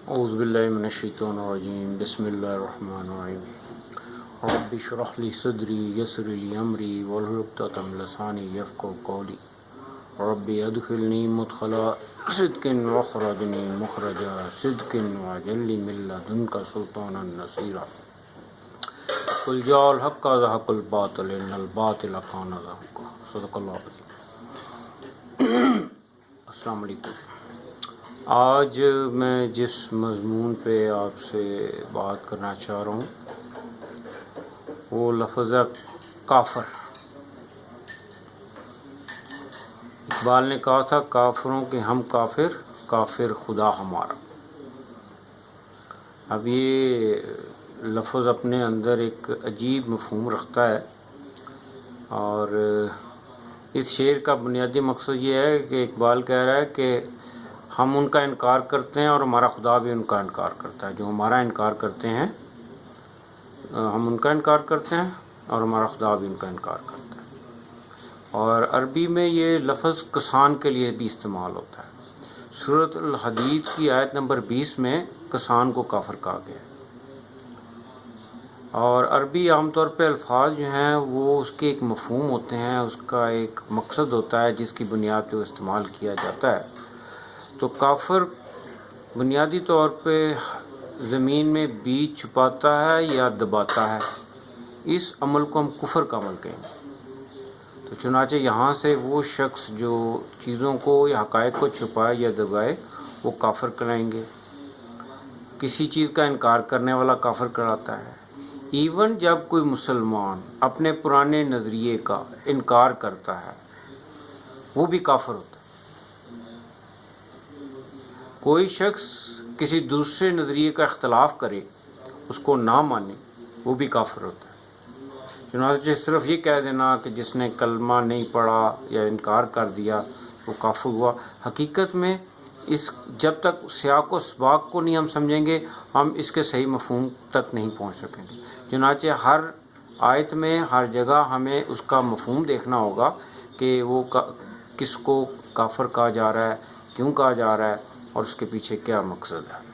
اعوذ باللہ من الشیطان الرجیم بسم اللہ الرحمن الرحیم رب اشرح لی صدری یسر لی امری واحلل عقدۃ من لسانی یفقهوا قولی رب ادخلنی مدخل صدق واخرجنی مخرج صدق واجعل لی من لدنک سلطانا نصیرا قل جاء الحق وزهق الباطل ان الباطل کان زهوقا صدق اللہ العظیم۔ السلام علیکم۔ آج میں جس مضمون پہ آپ سے بات کرنا چاہ رہا ہوں وہ لفظ ہے کافر۔ اقبال نے کہا تھا کافروں کے ہم کافر، کافر خدا ہمارا۔ اب یہ لفظ اپنے اندر ایک عجیب مفہوم رکھتا ہے، اور اس شعر کا بنیادی مقصد یہ ہے کہ اقبال کہہ رہا ہے کہ ہم ان کا انکار کرتے ہیں اور ہمارا خدا بھی ان کا انکار کرتا ہے۔ جو ہمارا انکار کرتے ہیں ہم ان کا انکار کرتے ہیں اور ہمارا خدا بھی ان کا انکار کرتا ہے۔ اور عربی میں یہ لفظ کسان کے لیے بھی استعمال ہوتا ہے۔ سورۃ الحدید کی آیت نمبر 20 میں کسان کو کافر کہا گیا ہے۔ اور عربی عام طور پہ الفاظ جو ہیں وہ اس کے ایک مفہوم ہوتے ہیں، اس کا ایک مقصد ہوتا ہے جس کی بنیاد پہ وہ استعمال کیا جاتا ہے۔ تو کافر بنیادی طور پہ زمین میں بیج چھپاتا ہے یا دباتا ہے، اس عمل کو ہم کفر کا عمل کہیں گے۔ تو چنانچہ یہاں سے وہ شخص جو چیزوں کو یا حقائق کو چھپائے یا دبائے وہ کافر کہلائیں گے۔ کسی چیز کا انکار کرنے والا کافر کہلاتا ہے۔ ایون جب کوئی مسلمان اپنے پرانے نظریے کا انکار کرتا ہے وہ بھی کافر ہوتا ہے۔ کوئی شخص کسی دوسرے نظریے کا اختلاف کرے، اس کو نہ مانے، وہ بھی کافر ہوتا ہے۔ چنانچہ صرف یہ کہہ دینا کہ جس نے کلمہ نہیں پڑھا یا انکار کر دیا وہ کافر ہوا، حقیقت میں اس جب تک سیاق و سباق کو نہیں ہم سمجھیں گے ہم اس کے صحیح مفہوم تک نہیں پہنچ سکیں گے۔ چنانچہ ہر آیت میں ہر جگہ ہمیں اس کا مفہوم دیکھنا ہوگا کہ وہ کس کو کافر کہا جا رہا ہے، کیوں کہا جا رہا ہے اور اس کے پیچھے کیا مقصد ہے۔